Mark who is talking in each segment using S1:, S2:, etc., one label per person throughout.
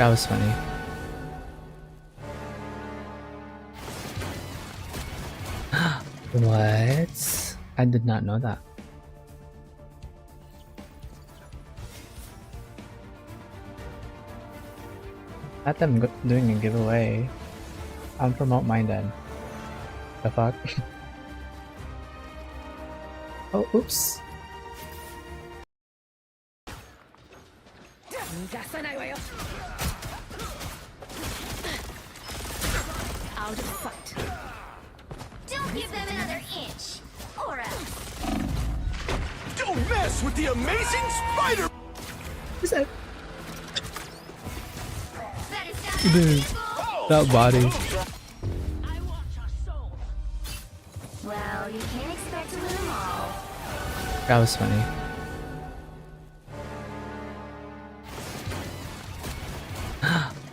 S1: That was funny. What? I did not know that. Let them doing a giveaway. I'll promote mine then. The fuck? Oh, oops.
S2: Out of sight. Don't give them another inch, or else.
S3: Don't mess with the amazing spider!
S1: What's that?
S2: That is not
S1: Dude, that body.
S2: I want your soul. Well, you can't expect to win them all.
S1: That was funny.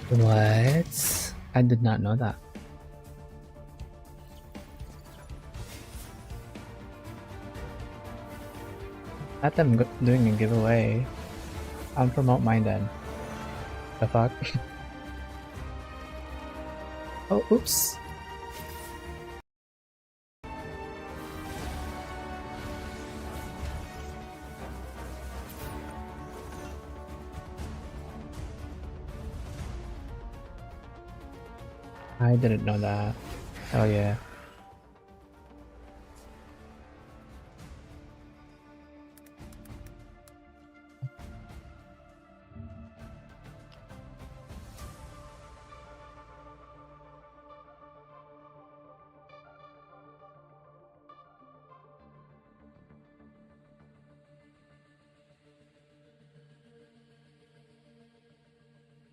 S1: What? I did not know that. Let them doing a giveaway. I'll promote mine then. The fuck? Oh, oops. I didn't know that. Oh yeah.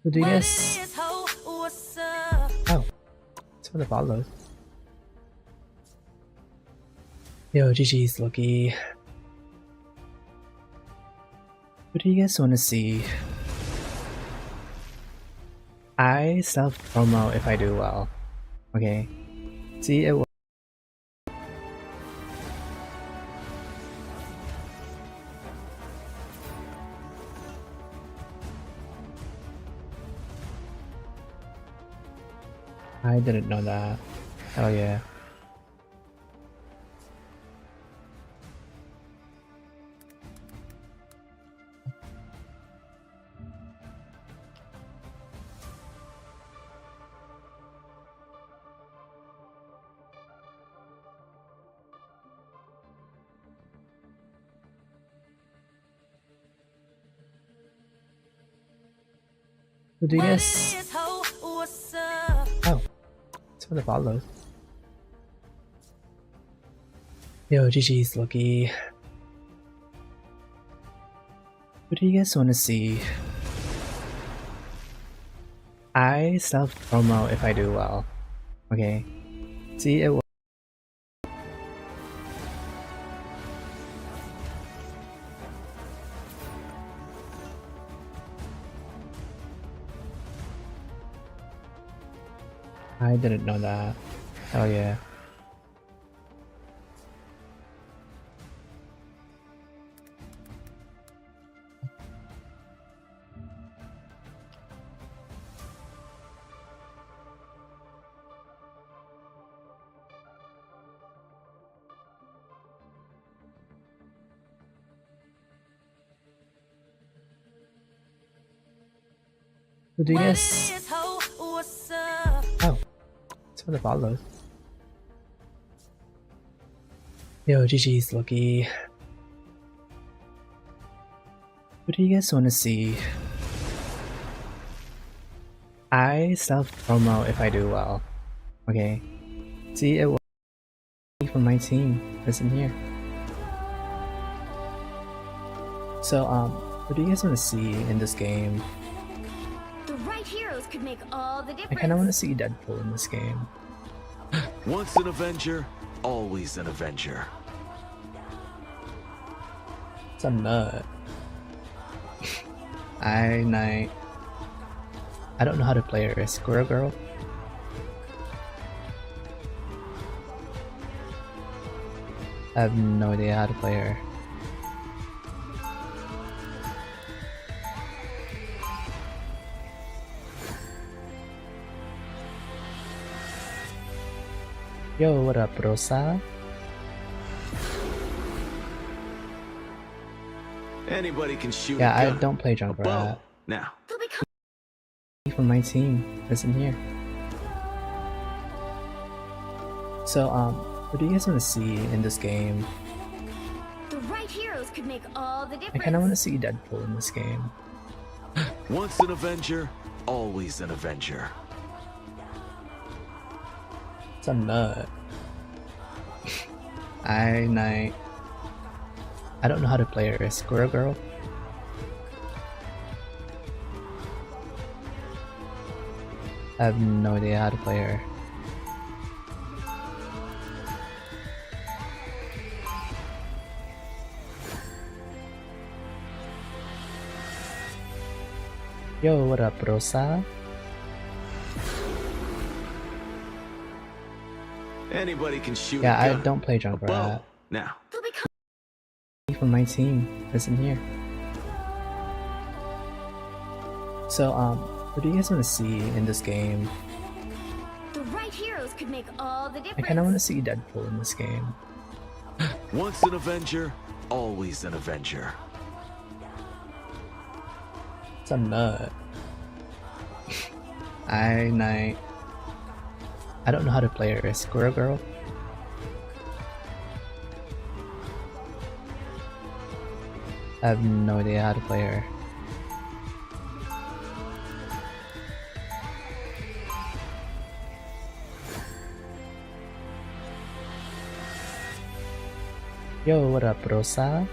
S1: Who do you guys? Oh, it's for the follows. Yo, GG's Loki. What do you guys want to see? I self promo if I do well. Okay. See, it will. I didn't know that. Oh yeah. Who do you guys? Oh, it's for the follows. Yo, GG's Loki. What do you guys want to see? I self promo if I do well. Okay. See, it will. I didn't know that. Oh yeah. Who do you guys? Oh, it's for the follows. Yo, GG's Loki. What do you guys want to see? I self promo if I do well. Okay. See, it will be from my team. Listen here. So, what do you guys want to see in this game?
S2: The right heroes could make all the
S1: I
S2: difference.
S1: kind of want to see Deadpool in this game.
S3: Once an Avenger, always an Avenger.
S1: It's a nut. I don't know how to play her. Squirrel Girl? I have no idea how to play her. Yo, what up, Rosa?
S3: Anybody can shoot
S1: Yeah,
S3: a
S1: I
S3: gun.
S1: don't play
S3: A
S1: Junkrat.
S3: bow. Now,
S2: They'll become
S1: From my team isn't here. So, what do you guys want to see in this game?
S2: the right heroes could make all the
S1: I
S2: difference.
S1: kind of want to see Deadpool in this game.
S3: once an Avenger, always an Avenger.
S1: It's a nut. I don't know how to play her. Squirrel Girl. I have no idea how to play her. Yo, what up, Rosa?
S3: Anybody can shoot
S1: Yeah,
S3: a
S1: I
S3: gun.
S1: don't play
S3: A
S1: Junkrat.
S3: bow. Now,
S2: They'll become
S1: From my team isn't here. So, what do you guys want to see in this game?
S2: the right heroes could make all the
S1: I
S2: difference.
S1: kind of want to see Deadpool in this game.
S3: once an Avenger, always an Avenger.
S1: It's a nut. I don't know how to play her. Squirrel Girl. I have no idea how to play her. Yo, what up, Rosa?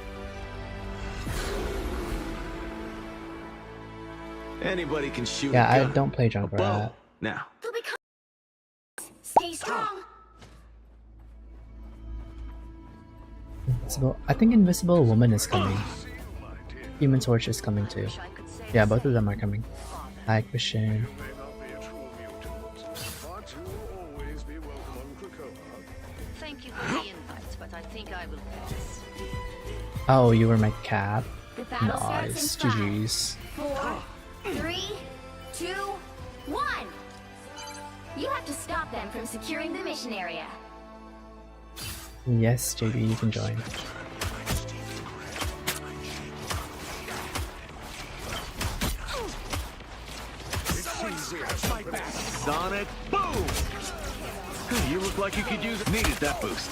S3: Anybody can shoot
S1: Yeah,
S3: a
S1: I
S3: gun.
S1: don't play
S3: A
S1: Junkrat.
S3: bow. Now,
S2: They'll become stay strong.
S1: I think Invisible Woman is coming. Human Torch is coming too. Yeah, both of them are coming. Hi, Christian.
S4: Thank you for the invite, but I think I will pass.
S1: Oh, you were my cat.
S2: The battle
S1: Nice.
S2: starts in
S1: GG's.
S2: 5, 4, 3, 2, 1. You have to stop them from securing the mission area.
S1: Yes, JB, you can join.
S3: Sonic boom! You look like you could use it. Needed that boost.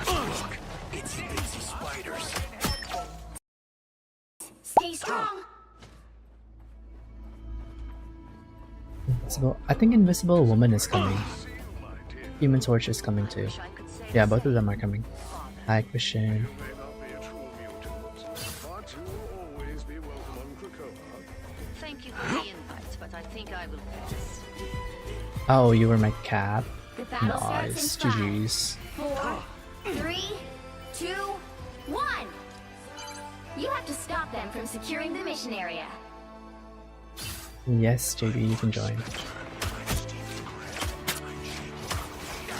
S3: Look, it's easy spiders.
S2: Stay strong.
S1: I think Invisible Woman is coming. Human Torch is coming too.
S4: I could say
S1: Yeah, both of them are coming. Hi, Christian.
S4: thank you for the invite, but I think I will pass.
S1: Oh, you were my cat.
S2: The battle
S1: Nice.
S2: starts in 5,
S1: GG's.
S2: 4, 3, 2, 1. You have to stop them from securing the mission area.
S1: Yes, JB, you can join.